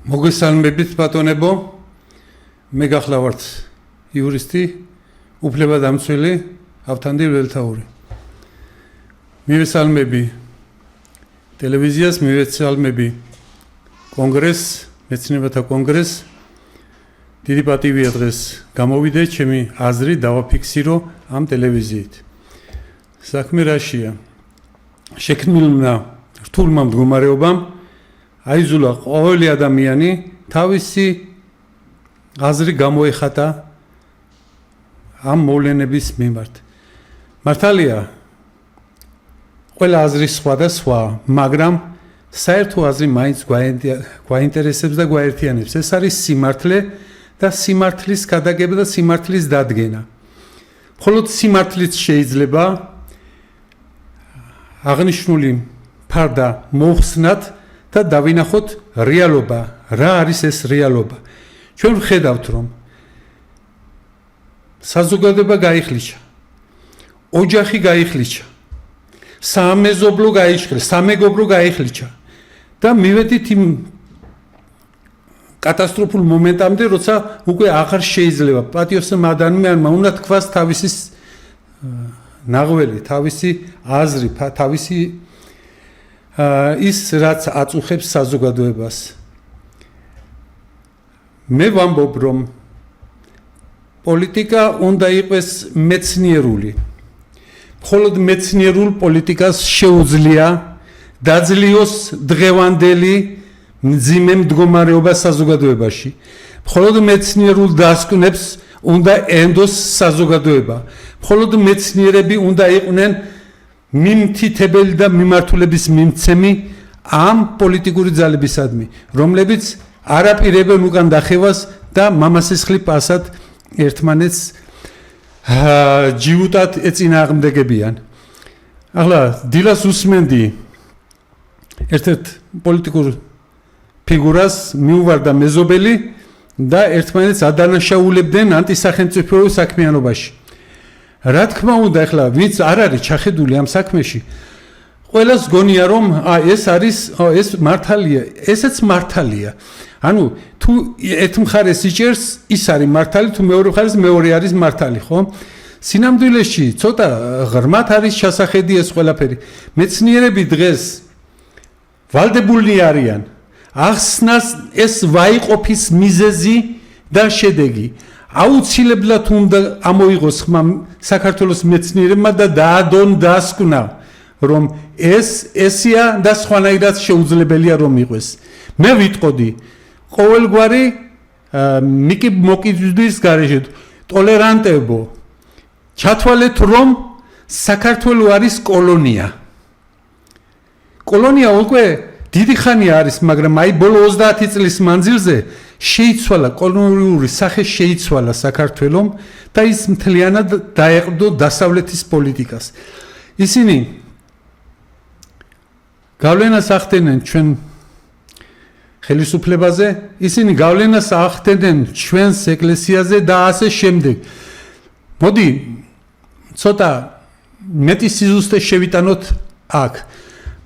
მოგესალმებით ბატონებო, მე გახლავართ იურისტი, უფლებადამცველი ავთანდილ ველთაური. მივესალმები ტელევიზიას, მივესალმები კონგრესს, მეცნიერებათა კონგრესს. დიდი პატივია დღეს გამოვიდე, ჩემი აზრი დავაფიქსირო ამ ტელევიზიით. საქმე რაშია? შექმნილმა რთულმა მდგომარეობამ აიძულა ყოველი ადამიანი თავისი აზრი გამოეხატა ამ მოვლენების მიმართ. მართალია, ყველა აზრი სხვადასხვა, მაგრამ საერთო აზრი მაინც გვაინტერესებს და გვაერთიანებს. ეს არის სიმართლე და სიმართლის გადაგება და სიმართლის დადგენა. მხოლოდ სიმართლით შეიძლება აღნიშნული ფარდა მოხსნათ და დავინახოთ რეალობა, რა არის ეს რეალობა. ჩვენ ვხედავთ, რომ საზოგადოება გაიხლიჩა, ოჯახი გაიხლიჩა, სამეზობლო გაიშხრეს, სამეგობრო გაიხლიჩა და მივედით იმ კატასტროფულ მომენტამდე, როცა უკვე აღარ შეიძლება პატიოსმა ადამიანმა უნდა თქვას თავისი ნაღველი, თავისი აზრი, თავისი ის რაც აწუხებს საზოგადოებას. მე ვამბობ, რომ პოლიტიკა უნდა იყოს მეცნიერული. მხოლოდ მეცნიერულ პოლიტიკას შეუძლია დაძლიოს დღევანდელი მძიმე მდგომარეობა საზოგადოებაში. მხოლოდ მეცნიერულ დასკვნებს უნდა ენდოს საზოგადოება. მხოლოდ მეცნიერები უნდა იყვნენ მიმთითებელი და მიმართულების მიმცემი ამ პოლიტიკური ძალებისადმი, რომლებიც არ აპირებენ უკან დახევას და მამასისხლი პასად ერთმანეთს ჯიუტად ეწინააღმდეგებიან. ახლა დილას უსმენდი ერთ-ერთ პოლიტიკურ ფიგურას, მიუვარდა მეზობელი და ერთმანეთს ადანაშაულებდნენ ანტისახელმწიფოებრივ საქმიანობაში. რა თქმა უნდა, ახლა ვინც არ არის ჩახედული ამ საქმეში, ყველას გონია, რომ ეს მართალია, ესეც მართალია. ანუ თუ ერთ მხარეს იჭერს, ის არის მართალი, თუ მეორე მხარეს მეორე არის მართალი, ხო? სინამდვილეში ცოტა ღრმად არის ჩასახედი ეს ყველაფერი. მეცნიერები დღეს ვალდებულნი არიან ახსნას ეს ვაიყოფის მიზეზი და შედეგი. აუცილებლად უნდა ამოიღოს ხმა საქართველოს მეცნიერებმა და დაადონ დასკვნა, რომ ესია და სხვანაირად შეუძლებელია რომ იყოს. მე ვიტყოდი, ყოველგვარი მოკიდვის გარეშე ტოლერანტებო, ჩათვალეთ, რომ საქართველო არის კოლონია. კოლონია უკვე დიდი ხანია არის, მაგრამ აი ბოლო 30 წლის მანძილზე შეიცვალა კოლონიური სახე შეიცვალა საქართველომ და ის მთლიანად დაეყრდო დასავლეთის პოლიტიკას. ისინი გავლენას ახდენენ ჩვენ ხელისუფლებაზე, ისინი გავლენას ახდენენ ჩვენს ეკლესიაზე და ასე შემდეგ. მოდი ცოტა მეტი სიზუსტე შევიტანოთ აქ.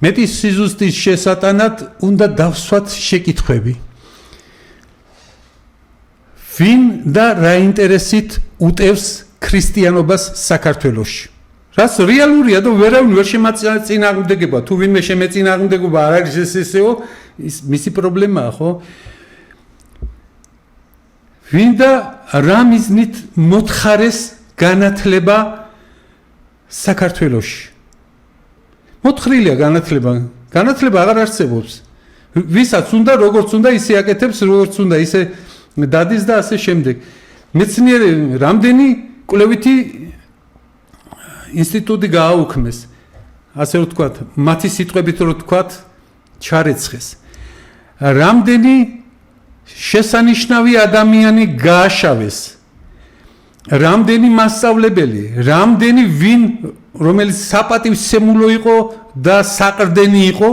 მეტი სიზუსტის შესატანად უნდა დავსვათ შეკითხვები. ვინ და რა ინტერესით უტევს ქრისტიანობას საქართველოში? რაც რეალურია და ვერავინ ვერ შემაწინააღმდეგება. თუ ვინმე შემეწინააღმდეგება არ არის ესეო, ის მისი პრობლემაა, ხო? ვინ და რა მიზნით მოთხარეს განათლება საქართველოში? მოთხრილია განათლება. განათლება აღარ არსებობს. ვისაც უნდა, როგორც უნდა, ისე აკეთებს, როგორც უნდა, ისე დადის და ასე შემდეგ. მეცნიერები რამდენი კვლევითი ინსტიტუტი გააუქმეს, ასე ვთქვათ, მათი სიტყვებით რო ვთქვათ, ჩარეცხეს. რამდენი შესანიშნავი ადამიანი გააშავეს. რამდენი მასწავლებელი, რამდენი ვინ, რომელიც საპატივცემულო იყო და საყრდენი იყო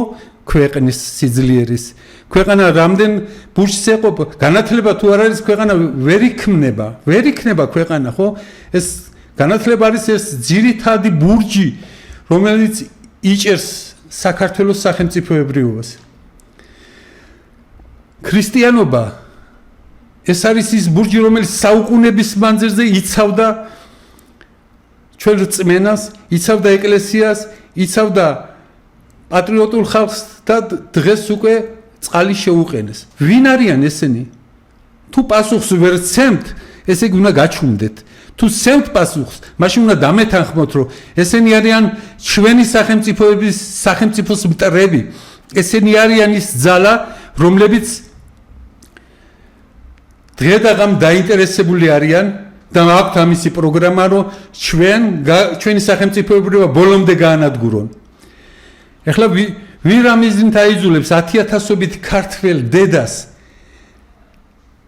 ქვეყნის სიძლიერის. ქვეყანა რამდენ ბურჯს ეყოფ, განათლება თუ არ არის ქვეყანა ვერ იქნება ქვეყანა, ხო? ეს განათლება არის ეს ძირითადი ბურჯი, რომელიც იჭერს საქართველოს სახელმწიფოებრიობას. ქრისტიანობა ეს არის ის ბურჯი, რომელიც საუკუნეების მანძილზე იცავდა ჩვენ რწმენას, იცავდა ეკლესიას, იცავდა პატრიოტულ ხალხს და დღეს უკვე წყალი შეუყენეს. ვინ არიან ესენი? თუ პასუხს ვერ ცემთ, ესე იგი უნდა გაჩვენდეთ. თუ სცემთ პასუხს, მაშინ უნდა დამეთანხმოთ, რომ ესენი არიან ჩვენი სახელმწიფოს მტრები. ესენი არიან ის ძალა, რომლებიც დღე-დღე დაინტერესებული არიან და აქვთ ამისი პროგრამა, რომ ჩვენი სახელმწიფოებრიობა ბოლომდე გაანადგურონ. ეხლა ვინ რამიზნით აიძულებს 10,000-ობით ქართველ დედას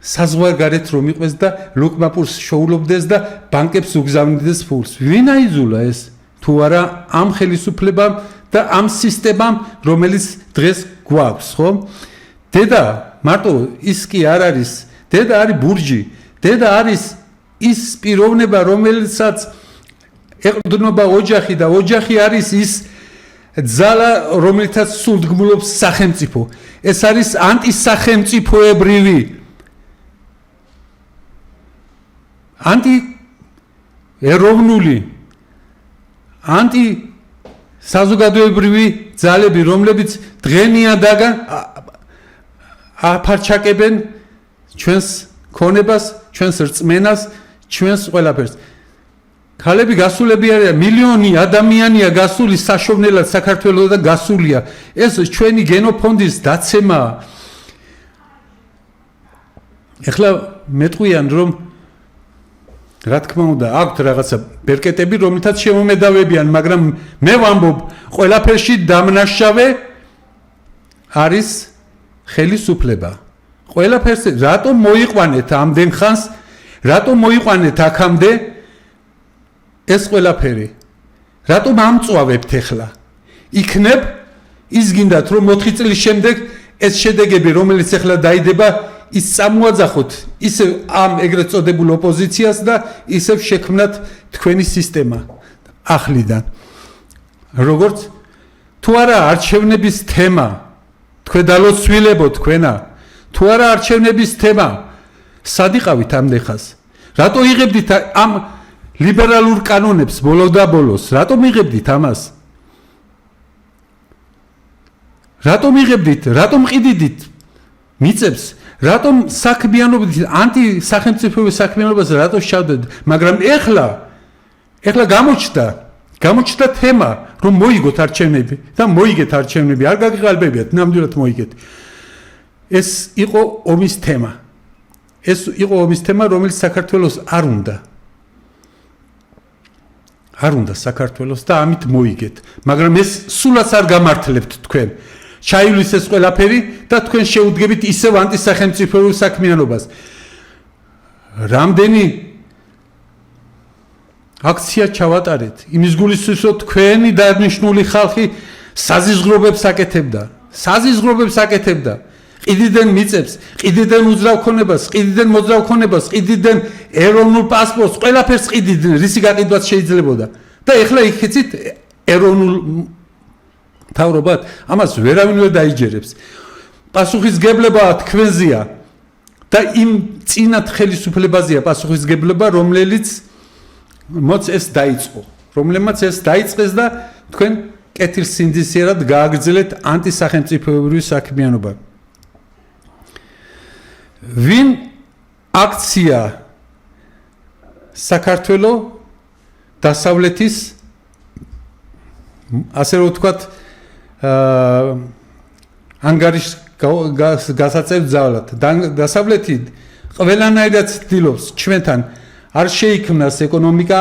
საზღვარგარეთ რომ იყვეს და ლუკმაპურს შოულობდეს და ბანკებს უგზავნიდეს ფულს. ვინ აიძულა ეს? თუ არა ამ ხელისუფლებამ და ამ სისტემამ, რომელიც დღეს გვაქვს, ხო? დედა მარტო ის კი არ არის, დედა არის ბურჯი, დედა არის ის პიროვნება, რომელსაც ეყრდნობა ოჯახი და ოჯახი არის ის ძალა, რომელიცაც სულდგმულობს სახელმწიფო. ეს არის ანტისახელმწიფოებრივი ანტიეროვნული ანტისაზოგადოებრივი ძალები, რომლებიც დღენიადაგან აფარჩაკებენ ჩვენს ქონებას, ჩვენს რწმენას, ჩვენს ყველაფერს. ქალები გასულები არიან, მილიონი ადამიანია გასული საშოვნელად საქართველოს და გასულია. ეს ჩვენი გენოფონდის დაცემაა. ეხლა მეტყვიან რომ რა თქმა უნდა, აქვთ რაღაცა ბერკეტები, რომელთაც შემომედავებიან, მაგრამ მე ვამბობ, ყველაფერში დამნაშავე არის ხელისუფლება. ყველაფერს რატომ მოიყვანეთ ამდენ ხანს, რატომ მოიყვანეთ აქამდე ეს ყველაფერი? რატომ ამწვავებთ ახლა? იქნებ ის გინდათ რომ 4 წლის შემდეგ ეს შედეგები, რომელიც ახლა დაიდება, ის წამოაძახოთ ისევ ამ ეგრეთ წოდებულ ოპოზიციას და ისევ შექმნათ თქვენი სისტემა ახლიდან. როგორც თუ არა არჩევნების თემა, თქვენ დალოცვილებო თქვენა, თუ არა არჩევნების თემა, სად იყავით ამდენ ხანს? რატო იღებდით ამ ლიბერალურ კანონებს ბოლო და ბოლოს? რატომ იღებდით ამას? რატომ იღებდით? რატომ ყიდიდით მიწებს? რატომ საქმიანობით ანტისახელმწიფოების საქმიანობას რატო შევდეთ? მაგრამ ეხლა გამოჩნდა თემა, რომ მოიგოთ არჩევნები და მოიგეთ არჩევნები, არ გაგიყალბებიათ, ნამდვილად მოიგეთ. ეს იყო ომის თემა. ეს იყო ომის თემა, რომელიც საქართველოს არ უნდა. არ უნდა საქართველოს და ამით მოიგეთ. მაგრამ ეს სულაც არ გამართლებთ თქვენ. ჩაივლის ეს ყველაფერი და თქვენ შეუდგებით ისევ ანტისახელმწიფოებრივ საქმიანობას. რამდენი აქცია ჩავატარეთ იმის გულისთვის, რომ თქვენი დანიშნული ხალხი საზიზღრობებს აკეთებდა. ყიდიდან მიწებს, ყიდიდან უძრავ ქონებას, ყიდიდან მოძრავ ქონებას, ყიდიდან ეროვნულ პასპორტს, ყველაფერს ყიდიდან, რისი გაყიდვაც შეიძლებოდა. და ეხლა იქეცით ეროვნულ თავრობად, ამას ვერავინ ვერ დაიჯერებს. პასუხისგებლობა თქვენზეა და იმ წინათ ხელისუფლებაზეა პასუხისგებლობა, რომლებმაც ეს დაიწყო. რომლებმაც ეს დაიწყეს და თქვენ კეთილსინდისიერად გააგრძელეთ ანტისახელმწიფოებრივი საქმიანობა. ვინ აქცია საქართველოს დასავლეთის ასე რომ ვთქვათ ანგარიშ გასაწევ ძალად დასავლეთი ყველანაირად ცდილობს ჩვენთან არ შეიქმნას ეკონომიკა,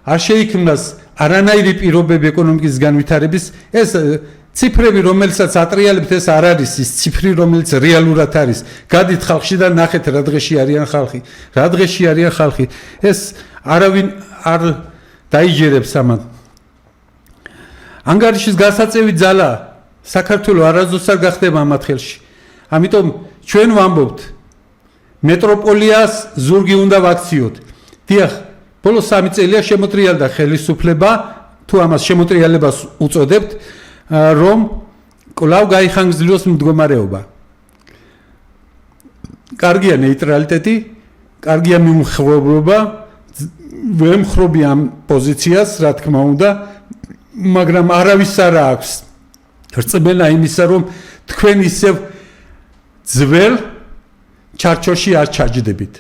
არ შეიქმნას არანაირი პირობები ეკონომიკის განვითარების. ეს ციფრები, რომელსაც ატრიალებთ, ეს არ არის ის ციფრი, რომელიც რეალურად არის. გადით ხალხში და ნახეთ რა დღეში არიან ხალხი. ეს არავინ არ დაიჯერებს ამან. ანგარიშის გასაწევი ძალა საქართველოს არასდროს არ გახდება ამ ხელში. ამიტომ ჩვენ ვამბობთ, მეტროპოლიას ზურგი უნდა ვაქციოთ. დიახ, ბოლო 3 წელია შემოტრიალდა ხელისუფლება, თუ ამას შემოტრიალებას უწოდებთ, რომ კვლავ გაიხანგრძლივოს მდგომარეობა. კარგია ნეიტრალიტეტი, კარგია მიმხრობობა, ვემხრობი ამ პოზიციას, რა თქმა უნდა, მაგრამ არავის არ აქვს რწმენა იმისა, რომ თქვენ ისევ ძველ ჩარჩოში არ ჩაჯდებით.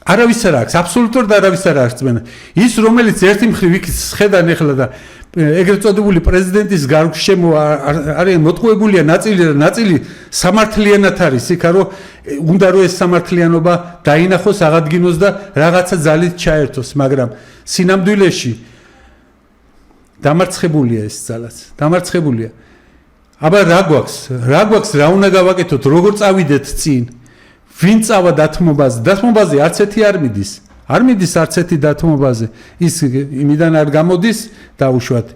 არავის არ აქვს, აბსოლუტურად არავის არ აქვს რწმენა. ის რომელიც ერთი მხრივ იქ ხედან ეხლა და ეგრეთ წოდებული პრეზიდენტის გარშემო არის მოტყუებულია ნაწილი სამართლიანად არის იქ რომ უნდა რომ ეს სამართლიანობა დაინახოს, აღადგინოს და რაღაცა ძალით ჩაერთოს, მაგრამ სინამდვილეში დამარცხებულია ეს ძალაც, დამარცხებულია. აბა რა გვაქვს, რა უნდა გავაკეთოთ, როგორ წავიდეთ წინ? ვინ წავა დათმობაზე არც ერთი არ მიდის არც ერთი დათმობაზე, ის იმიდან არ გამოდის დაუშვათ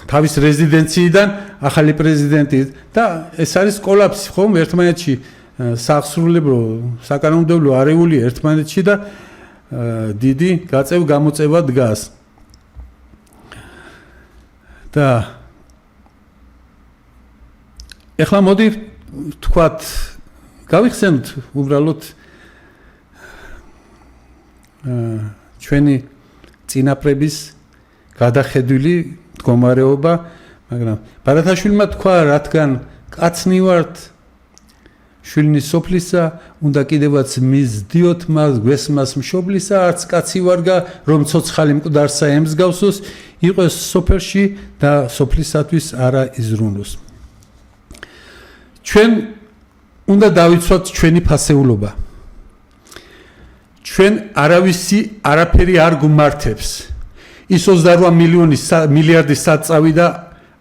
თავის რეზიდენციიდან ახალი პრეზიდენტი და ეს არის კოლაფსი ხომ ერთმანეთში სახსრულებრო საკანონმდებლო არეული ერთმანეთში და დიდი გაწევ-გამოწევა დგას და ეხლა მოდი თქვათ გავიხსენოთ უბრალოდ ჩვენი წინაპრების გადახედვილი მდგომარეობა, მაგრამ ბარათაშვილმა თქვა, რადგან კაცნი ვართ, შვილი სოფლისა, უნდა კიდევაც მისდიოთ მას გვესმას მშობლისა, არც კაცი ვარგა, რომ ცოცხალი მკვდარსა ემსგავსოს, იყოს სოფელში და სოფლისათვის არა იზრუნოს. ჩვენ უნდა დავიცვათ ჩვენი ფასეულობა. ჩვენ არავისი არაფერი არ გუმართებს. ის 28 მილიარდი სად წავიდა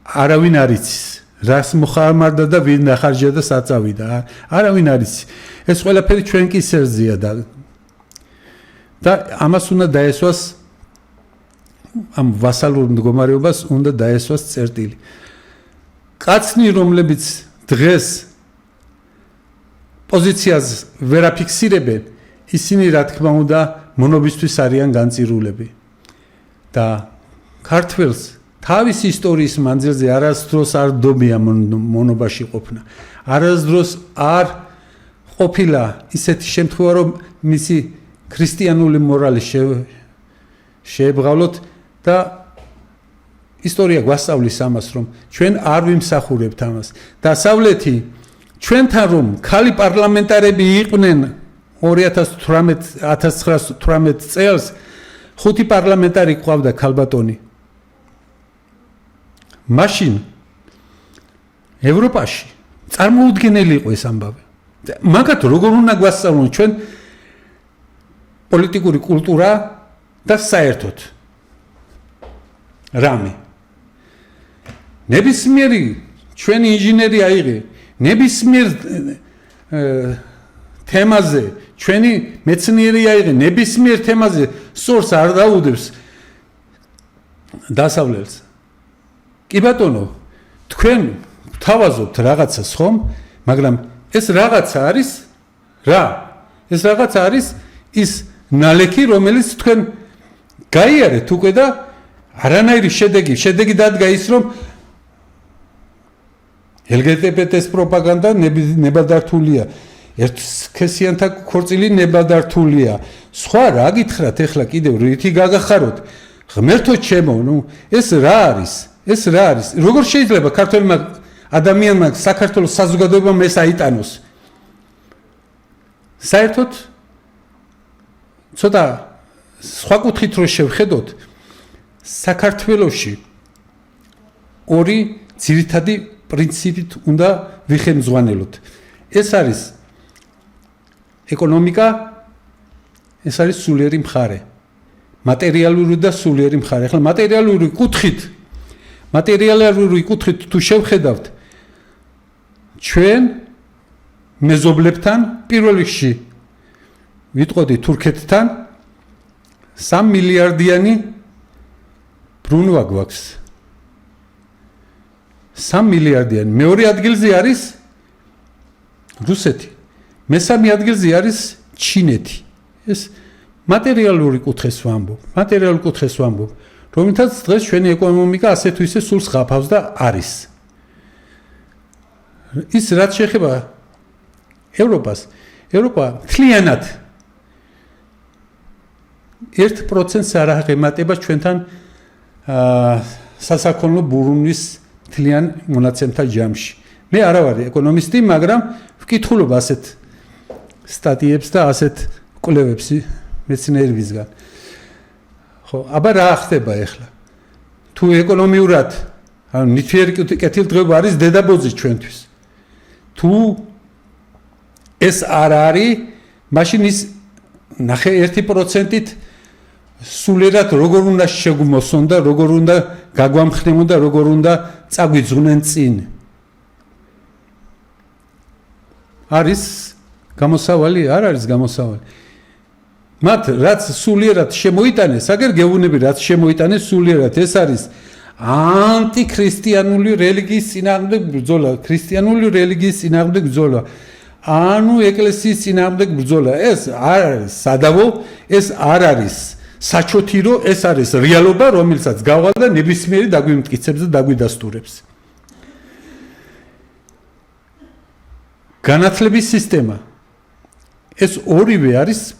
არავინ არ იცის. რას მოხამარდა და ვინ ნახარჯა და სად წავიდა არავინ არ იცის. ეს ყველაფერი ჩვენ კისერზეა და ამას უნდა დაესვას ამ ვასალურ მდგომარეობას უნდა დაესვას წერტილი. კაცნი რომლებიც დღეს პოზიციას ვერ აფიქსირებენ, ისინი რა თქმა უნდა მონობისთვის არიან განწირულები და ქართველს თავის ისტორიის მანძილზე არასდროს არ დობია მონობაში ყოფნა. არასდროს არ ყოფილა ისეთი შემთხვევა, რომ მისი ქრისტიანული მორალი შეებღალოთ და ისტორია გვასწავლის ამას, რომ ჩვენ არ ვიმსახურებთ ამას. დასავლეთი ჩვენთან რომ ქალი პარლამენტარები იყვნენ 1918 წელს 5 პარლამენტარი ყავდა ქალბატონი. მაშინ ევროპაში წარმოუდგენელი იყო ეს ამბავი. მაგათ როგორ უნდა გვასწავლონ ჩვენ პოლიტიკური კულტურა და საერთოდ რამე. ნებისმიერი ჩვენი ინჟინერი აიღე, ნებისმიერ თემაზე ჩვენი მეცნიერი აიღე, ნებისმიერ თემაზე სორს არ დაუდებს დასავლელს. კი ბატონო, თქვენ გთავაზობთ რაღაცას ხომ, მაგრამ ეს რაღაცა არის რა? ეს რაღაცა არის ის ნალექი, რომელიც თქვენ გაიარეთ უკვე და არანაირი შედეგი დადგა ის, რომ LGBT-ს პროპაგანდა ნებადართულია. ერთსქესიანთა ქორწილი ნებადართულია. სხვა რა გითხრათ ეხლა კიდევ რითი გაგახაროთ? ღმერთო ჩემო, ეს რა არის? ეს რა არის? როგორ შეიძლება ქართველმა ადამიანმა საქართველოს საზოგადოებამ ეს აიტანოს? საერთოდ ცოტა სხვა კუთხით რო შევხედოთ, საქართველოში ორი ძირითადი პრინციპით უნდა ვიხელმძღვანელოთ. ეს არის ეკონომიკა, ეს არის სულიერი მხარე. მატერიალური და სულიერი მხარე. ახლა მატერიალური კუთხით თუ შევხედავთ ჩვენ მეზობლებთან, პირველ რიგში ვიტყოდი თურქეთთან 3 მილიარდიანი ბრუნვა გვაქვს. 3 მილიარდიანი. მეორე ადგილზე არის რუსეთი. მესამე ადგილზე არის ჩინეთი. ეს მატერიალური კუთხეს ვამბობ. რომლითაც დღეს ჩვენი ეკონომიკა ასე თუ ისე სულ ზღაფავს და არის. ის რაც შეეხება ევროპა მთლიანად 1%-ს არ აღემატება ჩვენთან სასაქონლო ბურუნვის მთლიან მონაცემთა ჯამში. მე არა ვარ ეკონომისტი, მაგრამ ვკითხულობ ასეთ სტატიებს და ასეთ კვლევებს მეცნიერებისგან. ხო, აბა რა ხდება ახლა? თუ ეკონომიურად ანუ ნივთიერი კეთილდღეობა არის დედაბოძი ჩვენთვის. თუ ეს არ არის, მაშინ ის ნახე 1%-ით სულიერად როგორ უნდა შეგვმოსონ და როგორ უნდა გაგვამხნევონ და როგორ უნდა წაგვიძღნენ წინ. არის გამოსავალი? არ არის გამოსავალი. მათ რაც სულიერად შემოიტანეს, აგერ გეუბნები რაც შემოიტანეს სულიერად, ეს არის ანტიქრისტიანული რელიგიის წინააღმდეგ ბრძოლა, ქრისტიანული რელიგიის წინააღმდეგ ბრძოლა. ანუ ეკლესიის წინააღმდეგ ბრძოლა. ეს არ არის სადავო, ეს არ არის საჩოთირო, ეს არის რეალობა, რომელსაც გავალ და ნებისმიერი დაგვიმტკიცებს და დაგვიდასტურებს. განათლების სისტემა. ეს ორივე არის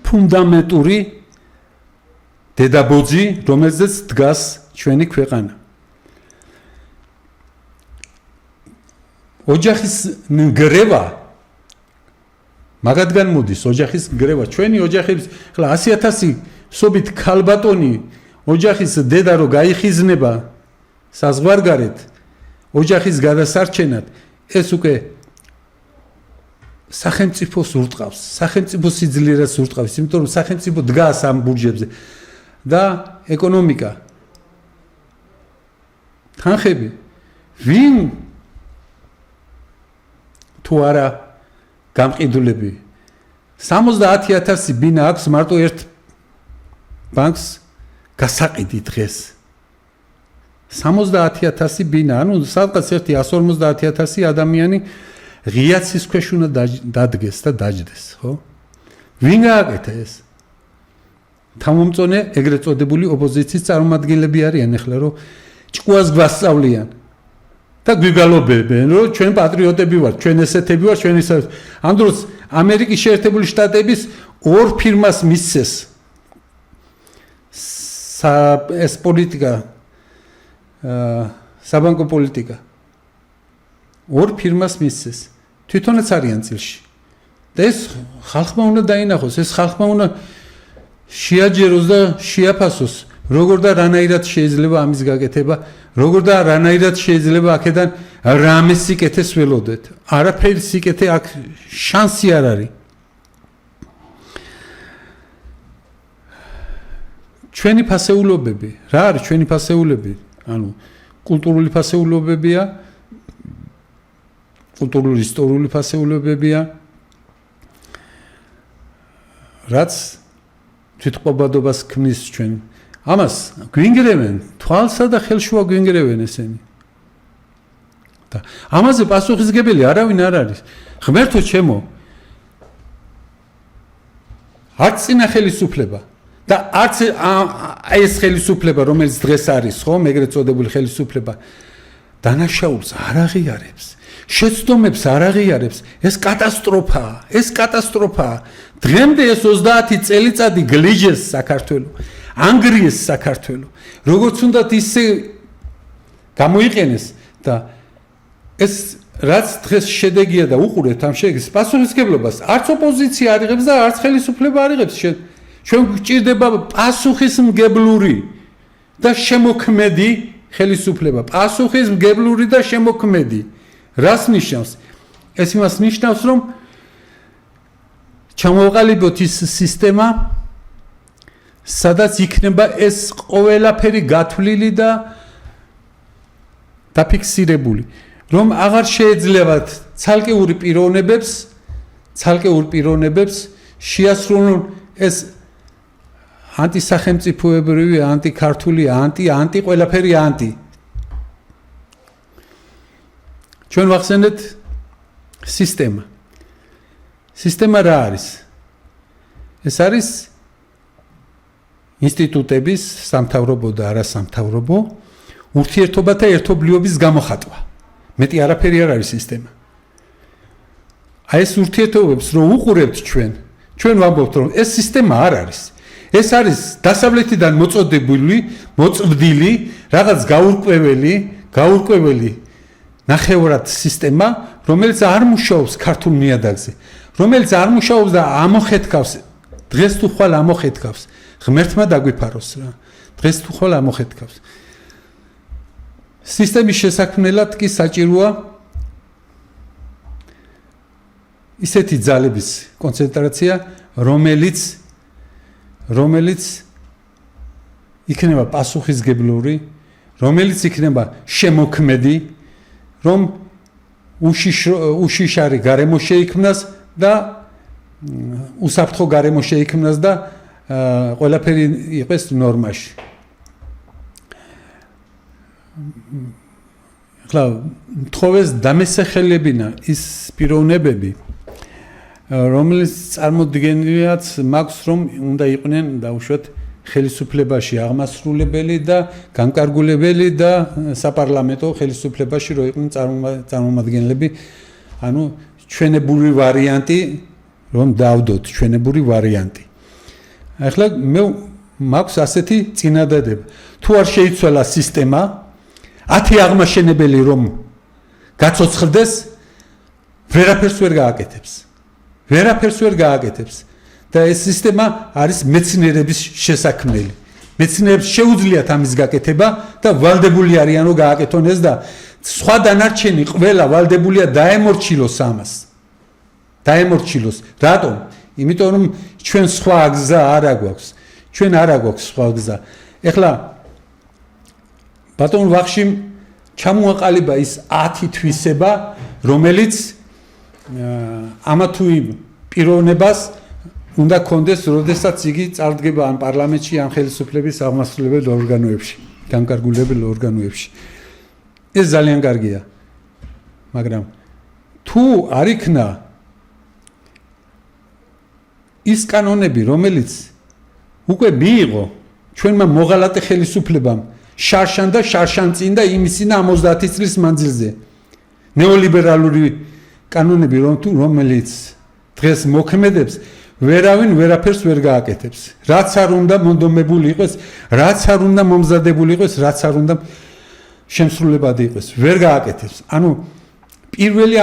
ფუნდამენტური დედაბოძი, რომელზეც დგას ჩვენი ქვეყანა. ოჯახის ნგრევა მაგათგან მოდის ოჯახის ნგრევა. ჩვენი ოჯახების ხლა 100,000 სობით ქალბატონი ოჯახის დედა რო გაიხიზნება საზღვარგარეთ ოჯახის გადასარჩენად, ეს უკვე სახელმწიფოს ურტყავს, სახელმწიფო სიძლიერას ურტყავს, იმიტომ რომ სახელმწიფო დგას ამ ბურჯებზე და ეკონომიკა. თანხები ვინ თუ არა გამყიდულები 70,000 ბინა აქვს მარტო ერთ ბანკს გასაყიდი დღეს 70,000 ბინა, ანუ სადღაც ერთი 150,000 ადამიანი ღიაცის ქვეშ უნდა დადგეს და დაჯდეს, ხო? ვინ გააკეთა ეს? თავმომწონე ეგრეთ წოდებული ოპოზიციის წარმომადგენლები არიან ახლა, რომ ჭკუას გვასწავლიან და გვიგალობებენ, რომ ჩვენ პატრიოტები ვართ, ჩვენ ესეთები ვართ, ჩვენ ისე. ამ დროს ამერიკის შეერთებული შტატების ორ ფირმას მისცეს ეს პოლიტიკა, საბანკო პოლიტიკა. ორ ფირმას მისცეს. თვითონაც არიან წილში. და ეს ხალხმა უნდა დაინახოს, ეს ხალხმა უნდა შეაჯეროს და შეაფასოს, როგორ და რანაირად შეიძლება ამის გაკეთება, როგორ და რანაირად შეიძლება აქედან რამე სიკეთეს ველოდეთ. არაფერი სიკეთე აქ შანსი არ არის. ჩვენი ფასეულობები, რა არის ჩვენი ფასეულობები? ანუ კულტურული ფასეულობებია, კულტურული ისტორიული ფასეულობებია, რაც თვითყობადობას ქმნის ჩვენ. ამას გვინგრევენ, თვალსა და ხელშუა გვინგრევენ ესენი. და ამაზე პასუხისგებელი არავინ არ არის. ღმერთო ჩემო, არც წინა ხელისუფლება და არც ეს ხელისუფლება, რომელიც დღეს არის, ხო, ეგრეთ წოდებული ხელისუფლება, დანაშაულს არ აღიარებს. შეცდომებს არ აღიარებს. ეს კატასტროფაა, ეს კატასტროფაა. დღემდე ეს 30 წელიწადი გლიჯეს საქართველო, ანგრიეს საქართველო. როგორც უნდათ ისე გამოიყენეს და ეს რაც დღეს შედეგია და უყურეთ ამ შედეგის პასუხისგებლობას, არც ოპოზიცია არ იღებს და არც ხელისუფლება არ იღებს. ჩვენ გვჭირდება პასუხისმგებლური და შემოქმედი ხელისუფლება, პასუხისმგებლური და შემოქმედი. რას ნიშნავს? ეს იმას ნიშნავს, რომ ჩამოვყალიბოთ ის სისტემა, სადაც იქნება ეს ყველაფერი გათვლილი და დაფიქსირებული, რომ აღარ შეეძლებათ ცალკეური პიროვნებებს შეასრულონ ეს ანტისახელმწიფოებრივი, ანტიქართული, ანტი ყველაფერი ანტი. ჩვენ ვახსენეთ სისტემა. სისტემა რა არის? ეს არის ინსტიტუტების, სამთავრობო და არასამთავრობო ურთიერთობათა ერთობლიობის გამოხატვა. მეტი არაფერი არ არის სისტემა. აი ეს ურთიერთობებს რომ უყურებთ ჩვენ ვამბობთ რომ ეს სისტემა არ არის. ეს არის დასავლეთიდან მოწვდილი რაღაც გაურკვეველი ნახევრად სისტემა, რომელიც არ მუშაობს ქართულ ნიადაგზე, რომელიც არ მუშაობს და ამოხეთქავს დღეს თუ ხვალ ამოხეთქავს. ღმერთმა დაგვიფაროს რა. დღეს თუ ხვალ ამოხეთქავს. სისტემის შესაქმნელად კი საჭიროა ისეთი ძალების კონცენტრაცია, რომელიც იქნება პასუხისგებლური, რომელიც იქნება შემოქმედი, რომ უშიშარი გარემო შეიქმნას და უსაფრთხო გარემო შეიქმნას და ყველაფერი იყოს ნორმაში. ახლა თხოვეს დამესახელებინა ის პიროვნებები, რომელიც წარმოდგენიათ მაქვს, რომ უნდა იყვნენ დაუშვათ ხელისუფლებაში აღმასრულებელი და განკარგულებელი და საპარლამენტო ხელისუფლებაში რო იყვნენ წარმომადგენლები, ანუ ჩვენებური ვარიანტი, რომ დავდოთ ჩვენებური ვარიანტი. ახლა მე მაქვს ასეთი წინადადება. თუ არ შეიცვალა სისტემა, 10 აღმაშენებელი რომ გაცოცხლდეს, ვერაფერს ვერ გააკეთებს. და ეს სისტემა არის მეცნიერების შესაქმნელი. მეცნიერებს შეუძლიათ ამის გაკეთება და ვალდებული არიან რომ გააკეთონ ეს და სხვა დანარჩენი ყველა ვალდებულია დაემორჩილოს ამას. რატომ? იმიტომ რომ ჩვენ სხვა გზა არ აქვს. ჩვენ არ აქვს სხვა გზა. ეხლა ბატონ ვახშიმ ჩამოაყალიბა ის 10 თვისება, რომელიც ამა თუ იმ პიროვნებას უნდა კონდეს, როდესაც იგი წარდგება ან პარლამენტში, ან ხელისუფლების აღმასრულებელ ორგანოებში, განკარგულებელ ორგანოებში. ეს ძალიან კარგია. მაგრამ თუ არ იქნა ის კანონები, რომელიც უკვე მიიღო ჩვენმა მოღალატე ხელისუფლებამ შარშან და შარშანწინ და იმისინა 70 წლის მანძილზე, ნეოლიბერალური კანონები, რომელიც დღეს მოქმედებს, ვერავინ ვერაფერს ვერ გააკეთებს. რაც არ უნდა მონდომებული იყოს, რაც არ უნდა მომზადებული იყოს, რაც არ უნდა შემსრულებადი იყოს, ვერ გააკეთებს. ანუ პირველი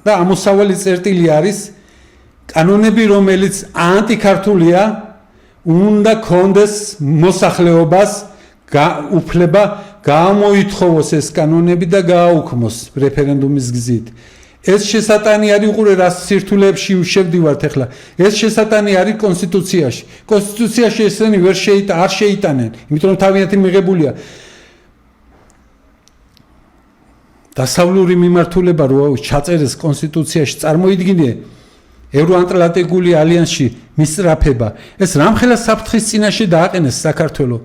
ამოსავალი წერტილი არის კანონები, რომელიც ანტიქართულია, უნდა კონდეს მოსახლეობას უფლება გამოითხოვოს ეს კანონები და გააუქმოს რეფერენდუმის გზით. ეს შესატანი არის უყურე რა სირთულეებში შევდივართ ახლა. ეს შესატანი არის კონსტიტუციაში. კონსტიტუციაში ესენი არ შეიტანენ, იმიტომ რომ თავიანთი მიღებულია. დასავლური მიმართულება რო ჩაწერეს კონსტიტუციაში, წარმოიდგინე ევროატლანტიკური ალიანსში მისწრაფება. ეს რამხელა საფრთხის წინაშე დააყენეს საქართველოს.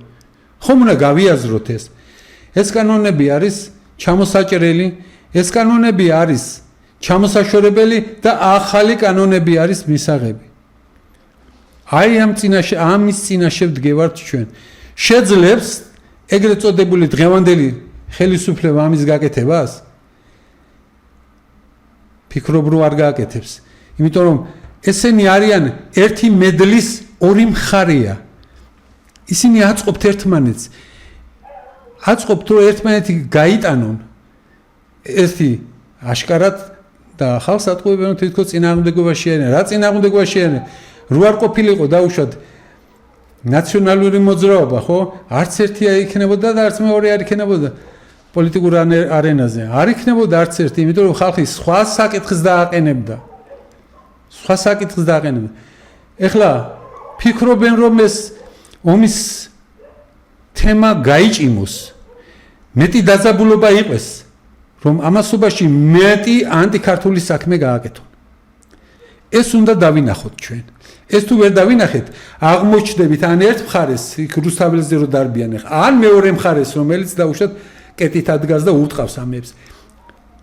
ხომ უნდა გავიაზროთ ეს. ეს კანონები არის ჩამოსაჭრელი, ეს კანონები არის ჩამოსაშორებელი და ახალი კანონები არის მისაღები. აი ამის წინაშე ვდგევართ ჩვენ. შეძლებს ეგრეთ წოდებული დღევანდელი ხელისუფლება ამის გაკეთებას? ფიქრობ რომ არ გააკეთებს. იმიტომ რომ ესენი არიან ერთი მედლის ორი მხარეა. ისინი აწყობთ ერთმანეთს. აწყობთ რომ ერთმანეთი გაიტანონ. ერთი აშკარად და ხალხს ატყუებენ რომ თითქოს წინააღმდეგობაში არიან. რა წინააღმდეგობაში არიან? რო არ ყოფილიყო დაუშვათ ნაციონალური მოძრაობა, ხო? არც ერთი არ იქნებოდა და არც მეორე არ იქნებოდა პოლიტიკურ არენაზე. არ იქნებოდა არც ერთი, იმიტომ რომ ხალხი სხვა საკითხს დააყენებდა. ეხლა ფიქრობენ რომ ეს ომის თემა გაიჭიმოს. მეტი დაძაბულობა იყოს, რომ ამასობაში მეტი ანტიქართული საქმე გააკეთონ. ეს უნდა დავინახოთ ჩვენ. ეს თუ ვერ დავინახეთ, აღმოჩნდებით ან ერთ მხარეს, იქ რუსთაველზე რო დარბიან, ან მეორე მხარეს, რომელიც დაუშვათ კეტით ადგას და ურტყავს ამებს.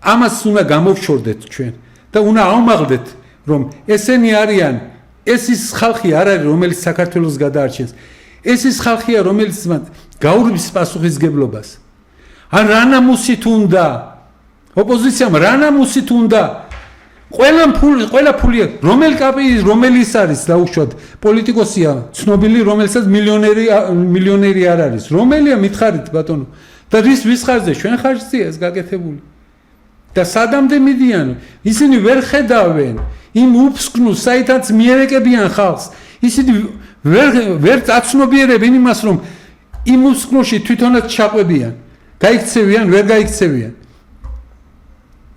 ამას უნდა გამოვშორდეთ ჩვენ და უნდა ავმაღლდეთ, რომ ესენი არიან, ეს ის ხალხი არ არის, რომელიც საქართველოს გადაარჩენს. ეს ის ხალხია, რომელიც გაურბის პასუხისგებლობას. ან რა ნამუსით უნდა ოპოზიციამ რა ნამუსით უნდა ყველა ფული რომელი კაპი რომელიც არის დაუშვათ პოლიტიკოსია ცნობილი რომელსაც მილიონერი არ არის რომელია მითხარით ბატონო და ვის ხარჯზე ჩვენ ხარჯზია ეს გაკეთებული და სადამდე მიდიან ისინი ვერ ხედავენ იმ უფსკნუს საითაც მიერეკებიან ხალხს ისინი ვერ აცნობიერებენ იმას რომ იმ უფსკნუში თვითონაც ჩაყვებიან გაიქცევიან ვერ გაიქცევიან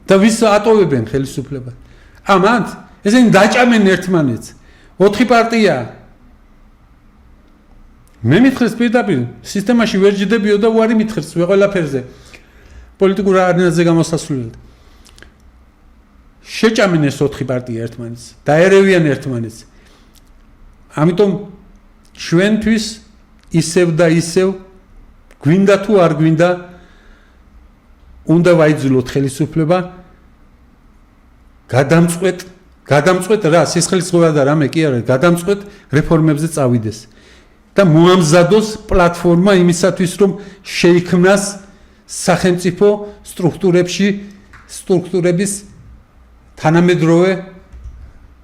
და ვის ატოვებენ ხელისუფლებას ამათ ესენი დაჭამენ ერთმანეთს 4 პარტია მე მithres პირდაპირ სისტემაში ვერ ჯდებიო და უარი მithres ყველაფერზე პოლიტიკურ არენაზე გამოსასვლელად შეჭამენ ეს 4 პარტია ერთმანეთს დაერევიან ერთმანეთს ამიტომ ჩვენთვის ისევ და ისევ გვინდა თუ არ გვინდა უნდა ვაიძულოთ ხელისუფლება გადამწყვეტ რა სისხლისღვრა და რამე კი არა გადამწყვეტ რეფორმებზე წავიდეს და მოამზადოს პლატფორმა იმისათვის რომ შეიქმნას სახელმწიფო სტრუქტურების თანამედროვე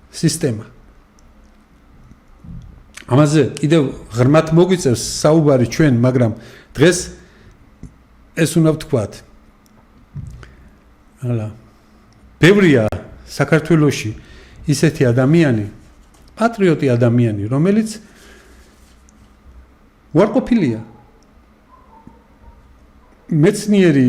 სისტემა ამაზე კიდევ ღრმად მოგვიწევს საუბარი ჩვენ მაგრამ დღეს ეს უნდა ვთქვათ ალა ბევრია საქართველოში ისეთი ადამიანი პატრიოტი ადამიანი რომელიც უარყოფილია მეცნიერი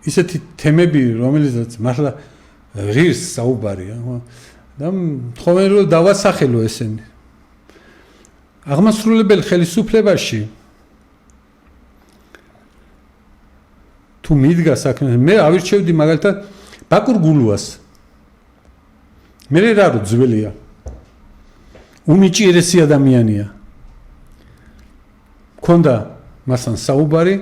ისეთი თემები რომელიცაც მართლა ღირს საუბარია და თხოვენ რომ დავასახელო ესენი აღმასრულებელ ხელისუფლებაში თუ მიდგა საქმე მე ავირჩევდი მაგალითად ბაკურ გულუას მე რა რო ძველია უნიჭიერესი ადამიანია მქონდა მასთან საუბარი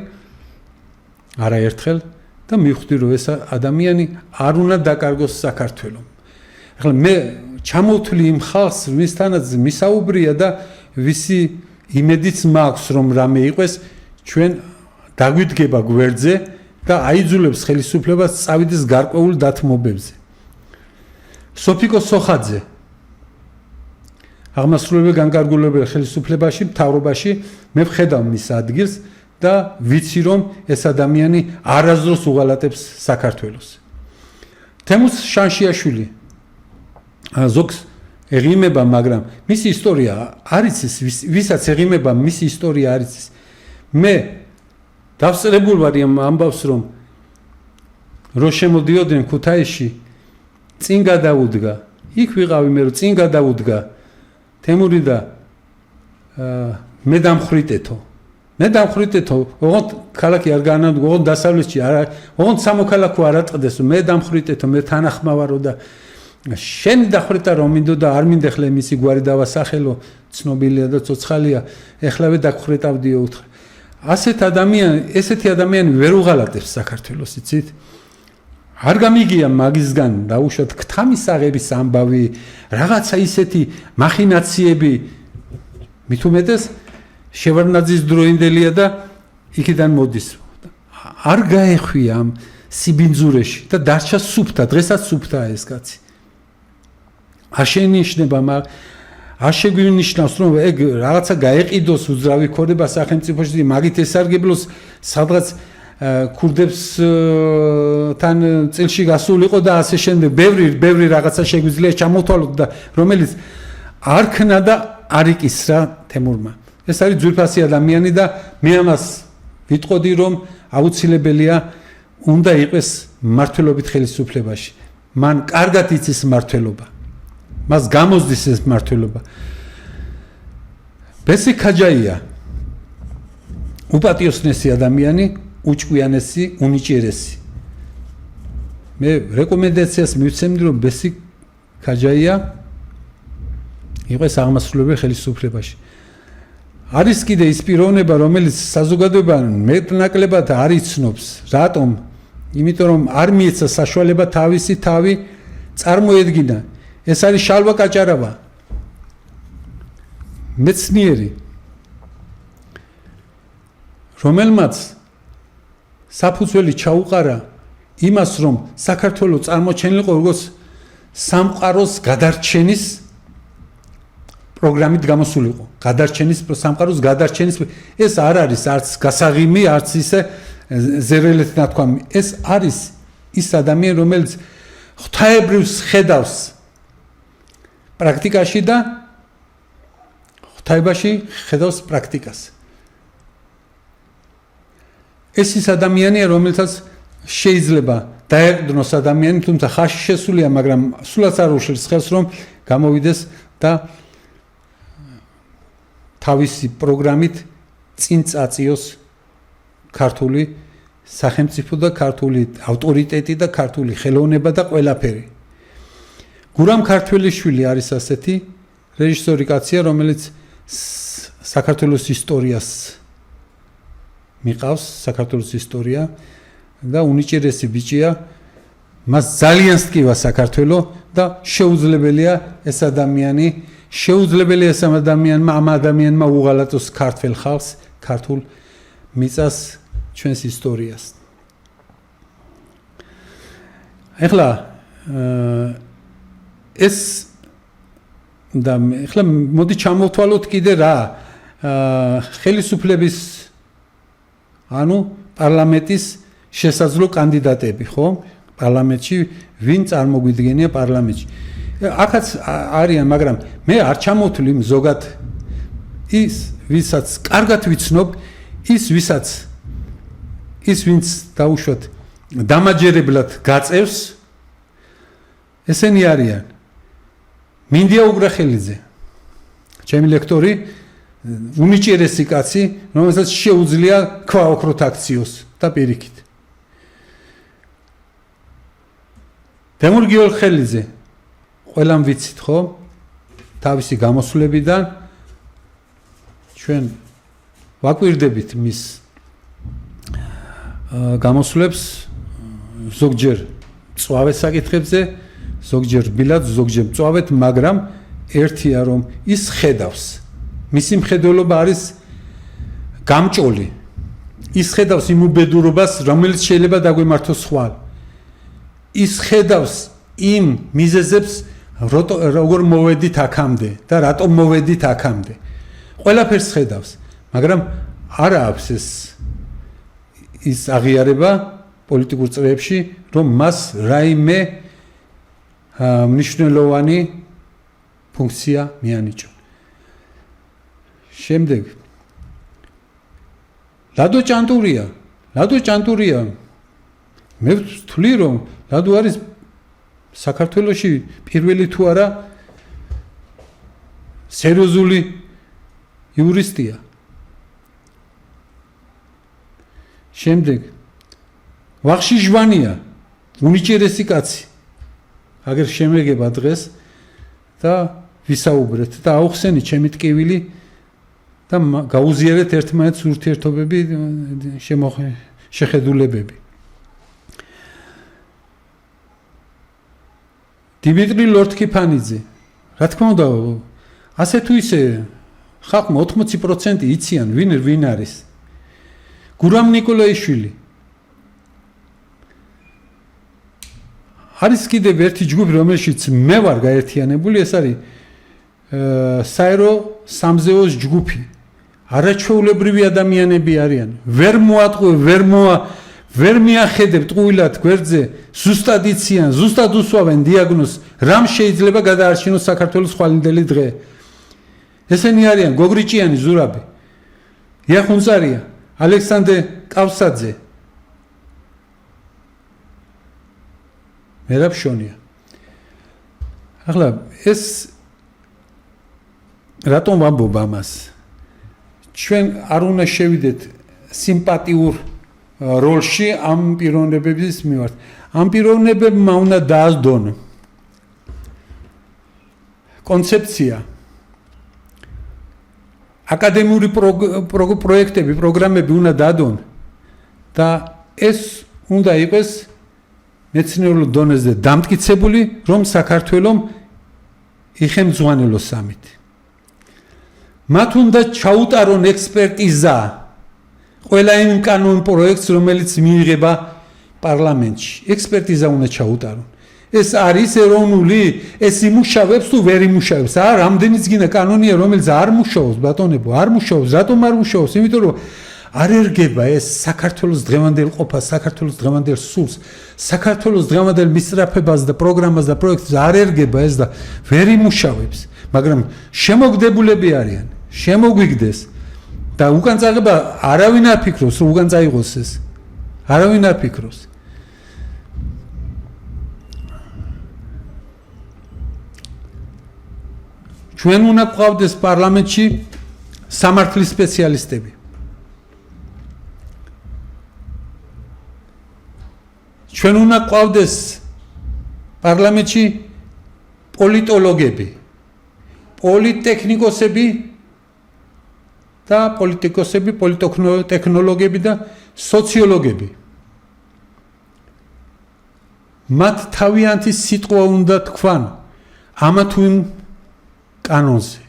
არაერთხელ და მივხვდი რომ ეს ადამიანი არ უნდა დაკარგოს საქართველოს ახლა მე ჩამოვთვლი იმ ხალხს ვისთანაც მისაუბრია და ვისი იმედიც მაქვს რომ რამე იყოს ჩვენ დაგვიდგება გვერდზე და აიძულებს ხელისუფლებას წავიდეს გარკვეულ დათმობებზე. სოფიკო სოხაძე აღმასრულებელ განკარგულებელ ხელისუფლებაში, მთავრობაში მე ვხედავ მის ადგილს და ვიცი რომ ეს ადამიანი არასდროს უღალატებს საქართველოს. თემუს შანშიაშვილი ზოგს ეღიმება, მაგრამ მისი ისტორია არ იცის, ვისაც ეღიმება მისი ისტორია არ იცის. მე დავწერებულ ვარ ამ ამბავს რომ შემოდიოდნენ ქუთაისში წინ გადაუდგა იქ ვიყავი მე რომ წინ გადაუდგა თემური და მე დამხრიტეთო ოღონდ ქალაქი არ განადგო ოღონდ დასავლეთში არა ოღონდ სამოქალაქო არ ატყდეს მე დამხრიტეთო მე თანახმავარო და შენ დახრიტა რომ მინდო და არ მინდა ხლე მისი გვარი დავასახელო ცნობილია და ცოცხალია ეხლავე დაგხრიტავდიო უთხრა ესეთი ადამიანი ვერ უღალატებს საქართველოს იცით არ გამიგია მაგისგან დაუშვათ ქთამისაღების ამბავი რაღაცა ისეთი მახინაციები მით უმეტეს შევარდნაძის დროინდელია და იქიდან მოდის არ გაეხვია ამ სიბინძურეში და დარჩა სუფთა დღესაც სუფთაა ეს კაცი არ შეინიშნება არ შეგვინიშნავს რომ ეგ რაღაცა გაეყიდოს უძრავი ქონება სახელმწიფოში მაგით ესარგებლოს სადღაც ქურდებს თან წილში გასულიყო და ასე შემდეგ ბევრი რაღაცა შეგვიძლია ჩამოთვალოთ და რომელიც არ ქნა და არ იკისრა თემურმა ეს არის ძვირფასი ადამიანი და მე ამას ვიტყოდი რომ აუცილებელია უნდა იყოს მმართველობით ხელისუფლებაში მან კარგად იცის მმართველობა მას გამოსდის ეს მმართველობა ბესი ქაჯაია უპატიოსნესი ადამიანი უჭკვიანესი უნიჭიერესი მე რეკომენდაციას მივცემდი რომ ბესი ქაჯაია იყოს აღმასრულებელ ხელისუფლებაში არის კიდე ის პიროვნება რომელიც საზოგადოებამ მეტნაკლებად არ იცნობს რატომ იმიტომ რომ არ მიეცა საშუალება თავისი თავი წარმოედგინა ეს არის შალვა კაჭარავა მეცნიერი რომელმაც საფუძველი ჩაუყარა იმას, რომ საქართველოს წარმოჩენილიყო როგორც სამყაროს გადარჩენის პროგრამით გამოსულიყო. სამყაროს გადარჩენის ეს არ არის არც გასაღიმი, არც ისე ზერელეთ ნათქვამი. ეს არის ის ადამიანი, რომელიც ღვთაებრივს ხედავს პრაქტიკაში და ღვთაებაში ხედავს პრაქტიკას. ეს ის ადამიანია, რომელსაც შეიძლება დაეყრდნოს ადამიანი, თუმცა ხაში შესულია, მაგრამ სულაც არ უშლის ხელს, რომ გამოვიდეს და თავისი პროგრამით წინ წაწიოს ქართული სახელმწიფო და ქართული ავტორიტეტი და ქართული ხელოვნება და ყველაფერი. გურამ ქართველიშვილი არის ასეთი რეჟისორი კაცია, რომელიც საქართველოს ისტორიას მიყავს, საქართველოს ისტორია და უნიჭერესი ბიჭია, მას ძალიან სკივა საქართველო და შეუძლებელია ეს ადამიანმა ამ ადამიანმა უღალატოს ქართულ ხალხს, ქართულ მიწას, ჩვენს ისტორიას. ეხლა ეს და ეხლა მოდი ჩამოვთვალოთ კიდე რა ხელისუფლების ანუ პარლამენტის შესაძლო კანდიდატები, ხო? პარლამენტში ვინ წარმოგვიდგენია პარლამენტში? აქაც არიან, მაგრამ მე არ ჩამოვთვლი ზოგად ის, ვისაც კარგად ვიცნობ, ის ვინც დაუშვათ დამაჯერებლად გაწევს, ესენი არიან მინდია უგრახელიძე, ჩემი ლექტორი, უნიჭერესი კაცი, რომელსაც შეუძლია ქვაოქროთ აქციოს და პირიქით. თემურ გიორხელიძე, ყველამ ვიცით, ხო? თავისი გამოსვლებიდან ჩვენ ვაკვირდებით მის გამოსვლებს ზოგჯერ წვავეთ საკითხებზე, ზოგჯერ ბილად, ზოგჯერ წვავეთ, მაგრამ ერთია რომ ის ხედავს. მისი მხედველობა არის გამჭოლი. ის ხედავს იმ უბედურობას, რომელიც შეიძლება დაგვემართოს ხვალ. ის ხედავს იმ მიზეზებს, როგორ მოვედით აქამდე და რატომ მოვედით აქამდე. ყველაფერს ხედავს, მაგრამ არა აქვს ის აღიარება პოლიტიკურ წრეებში, რომ მას რაიმე მნიშვნელოვანი ფუნქცია მიანიჭო. შემდეგ ლადო ჭანტურია. მე ვთვლი, რომ ლადო არის საქართველოში პირველი თუ არა სერიოზული იურისტია. შემდეგ ვახში ჟვანია, უნიჭერესი კაცი. აგერ შემეგება დღეს და ვისაუბრეთ და აუხსენით ჩემი ტკივილი და გაუზიარეთ ერთმანეთს ურთიერთობები, შეხედულებები. დიმიტრი ლორთქიფანიძე, რა თქმა უნდა, ასე თუ ისე ხალხმა 80% იციან ვინ არის. გურამ ნიკოლაიშვილი. არის კიდევ ერთი ჯგუფი, რომელშიც მე ვარ გაერთიანებული, ეს არის საერო სამზეოს ჯგუფი. არაჩვეულებრივი ადამიანები არიან. ვერ მიახედებ ტყუილად გვერდზე, ზუსტად იციან, ზუსტად უსვავენ დიაგნოზს, რამ შეიძლება გადაარჩინოს საქართველოს ხვალინდელი დღე. ესენი არიან გოგრიჭიანი ზურაბი, იახუნწარია, ალექსანდრე კავსაძე, მერაბშონია. ახლა ეს რატომ ვამბობ ამას? ჩვენ არ უნდა შევიდეთ სიმპათიურ როლში ამ პიროვნებების მიმართ. ამ პიროვნებებმა უნდა დაასდონ კონცეფცია, აკადემიური პროექტები, პროგრამები უნდა დაადონ და ეს უნდა იყოს მეცნიერულ დონეზე დამტკიცებული, რომ საქართველოს იხელმძღვანელოს სამით. მათ უნდა ჩაუტარონ ექსპერტიზა ყველა იმ კანონ პროექტს, რომელიც მიიღება პარლამენტში. ექსპერტიზა უნდა ჩაუტარონ. ეს არის ეროვნული, ეს იმუშავებს თუ ვერ იმუშავებს. რამდენიც გინდა კანონია, რომელიც არ მუშაობს, ბატონებო, არ მუშაობს. რატომ არ მუშაობს? იმიტომ რომ არ ერგება ეს საქართველოს დღევანდელ ყოფას, საქართველოს დღევანდელ სულს, საქართველოს დღევანდელ მისწრაფებას და პროგრამას და პროექტს არ ერგება ეს და ვერ იმუშავებს. მაგრამ შემოგდებულები არიან, შემოგვიგდეს და უკან წაღება არავინ არ ფიქრობს, რომ უკან წაიღოს ეს. არავინ არ ფიქრობს. ჩვენ უნდა გვყავდეს პარლამენტში სამართლის სპეციალისტები. ჩვენ უნდა გვყავდეს პარლამენტში პოლიტოლოგები, პოლიტექნიკოსები და პოლიტექნოლოგები და სოციოლოგები. მათ თავიანთი სიტყვა უნდა თქვან ამა თუ იმ კანონზე.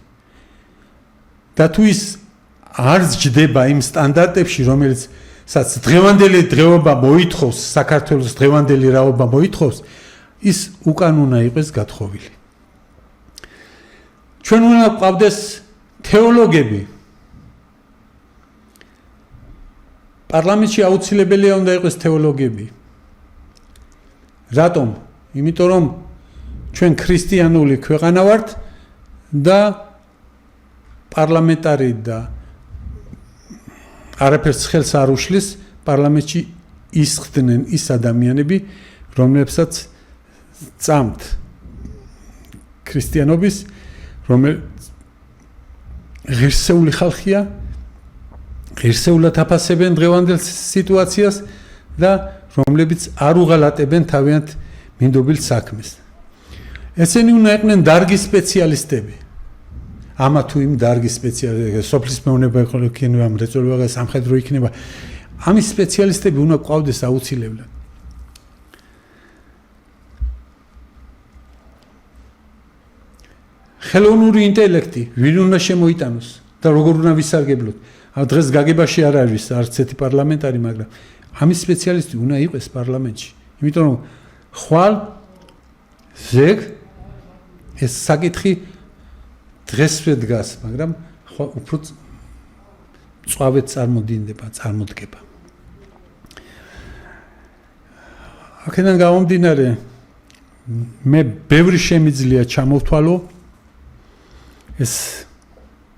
და თუ ის არ ჯდება იმ სტანდარტებში, რომელიც დღევანდელი დღეობა მოითხოვს, საქართველოს დღევანდელი რაობა მოითხოვს, ის უკან უნდა იყოს გათხოვილი. ჩვენ უნდა გვყავდეს თეოლოგები. პარლამენტში აუცილებელია უნდა იყოს თეოლოგები. რატომ? იმიტომ რომ ჩვენ ქრისტიანული ქვეყანა ვართ და პარლამენტარი და არაფერს ხელს არ უშლის პარლამენტში ისხდნენ ის ადამიანები, რომლებსაც წამთ ქრისტიანობის, რომელიც ღირსეული ხალხია, ღირსეულად აფასებენ დღევანდელ სიტუაციას და რომლებიც არ უღალატებენ თავიანთ მინდობილ საქმეს. ესენი უნდა იყვნენ დარგის სპეციალისტები. ამა თუ იმ დარგის სპეციალისტები, სოფლის მეურნეობა იქნება, მრეწველობა, სამხედრო იქნება. ამის სპეციალისტები უნდა გვყავდეს აუცილებლად. ხელოვნური ინტელექტი ვინ უნდა შემოიტანოს და როგორ უნდა ვისარგებლოთ. დღეს გაგებაში არ არის არც ერთი პარლამენტარი, მაგრამ ამის სპეციალისტი უნდა იყოს პარლამენტში. იმიტომ რომ ხვალ ზეგ ეს საკითხი დღესვე დგას, მაგრამ უფრო წვავეთ წარმოდგება. აქედან გამომდინარე, მე ბევრი შემიძლია ჩამოვთვალო ეს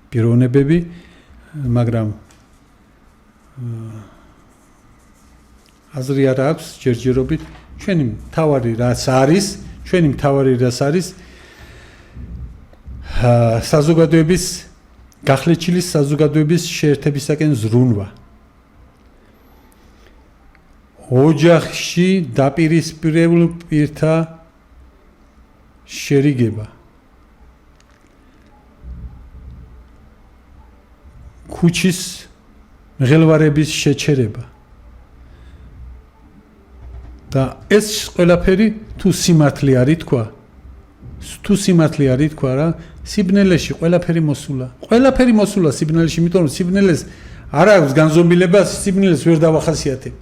პიროვნებები, მაგრამ აზრი არ აქვს ჯერჯერობით. ჩვენი მთავარი რაც არის საზოგადოების გახლეჩილი საზოგადოების შეერთებისაკენ ზრუნვა. ოჯახში დაპირისპირებულ პირთა შერიგება. ქუჩის მღელვარების შეჩერება. და ეს ყველაფერი თუ სიმართლე არის თქვა, რა, სიბნელეში ყველაფერი მოსულა სიბნელეში, იმიტომ რომ სიბნელეს არ აქვს განზომილება, სიბნელეს ვერ დავახასიათებ.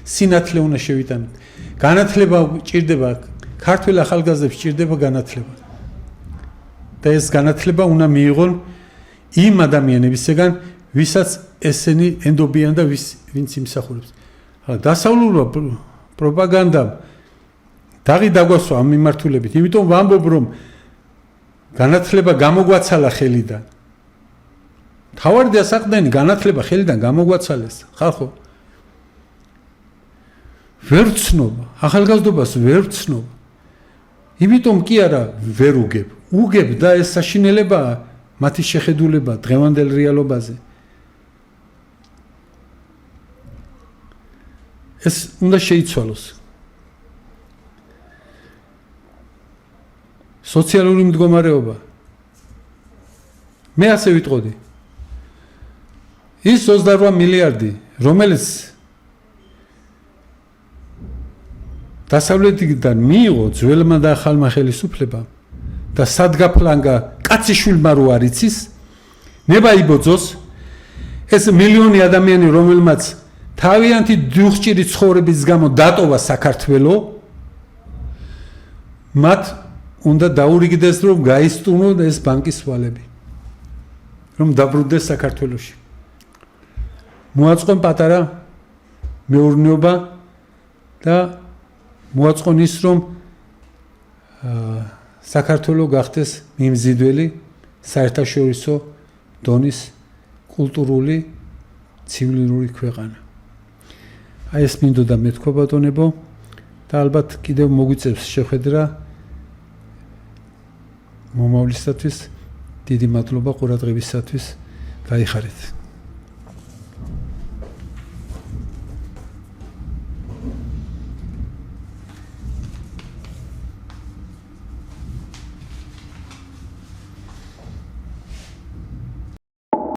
სინათლე უნდა შევიტანოთ. განათლება ჭირდება, ქართველ ახალგაზრდებს ჭირდება განათლება. და ეს განათლება უნდა მიიღონ იმ ადამიანებისგან, ვისაც ესენი ენდობიან და ვინც იმსახურებს. დასავლურობა პროპაგანდა დაღი დაგვასვა ამ მიმართულებით. იმიტომ ვამბობ, რომ განათლება გამოგვაცალა ხელიდან. თავარი და საყდენი განათლება ხელიდან გამოგვაცალეს, ხალხო. ვერ ვცნობა, ახალგაზრდობას ვერ ვცნობა. იმიტომ კი არა ვერ უგებ და ეს საშინელებაა მათი შეხედულება დღევანდელ რეალობაზე. ეს უნდა შეიცვალოს. სოციალური მდგომარეობა. მე ასე ვიტყოდი. ის 28 მილიარდი, რომელიც დასავლეთიდან მიიღო ძველმა და ახალმა ხელისუფლებამ და სადგაფლანგა კაციშვილმა რო არ იცის, ნება იბოძოს, ეს მილიონი ადამიანი რომელმაც თავიანთი დუხჭირი ცხოვრების გამო დატოვა საქართველო მათ უნდა დაურიგდეს რომ გაისტუმრონ ეს ბანკის ვალები რომ დაბრუნდეს საქართველოში მოაწყონ პატარა მეურნეობა და მოაწყონ ის რომ საქართველო გახდეს მიმზიდველი საერთაშორისო დონის კულტურული ცივილიზებული ქვეყანა. აი ეს მინდოდა მეთქვა ბატონებო და ალბათ კიდევ მოგვიწევს შეხვედრა მომავლისათვის დიდი მადლობა ყურადღებისათვის გაიხარეთ.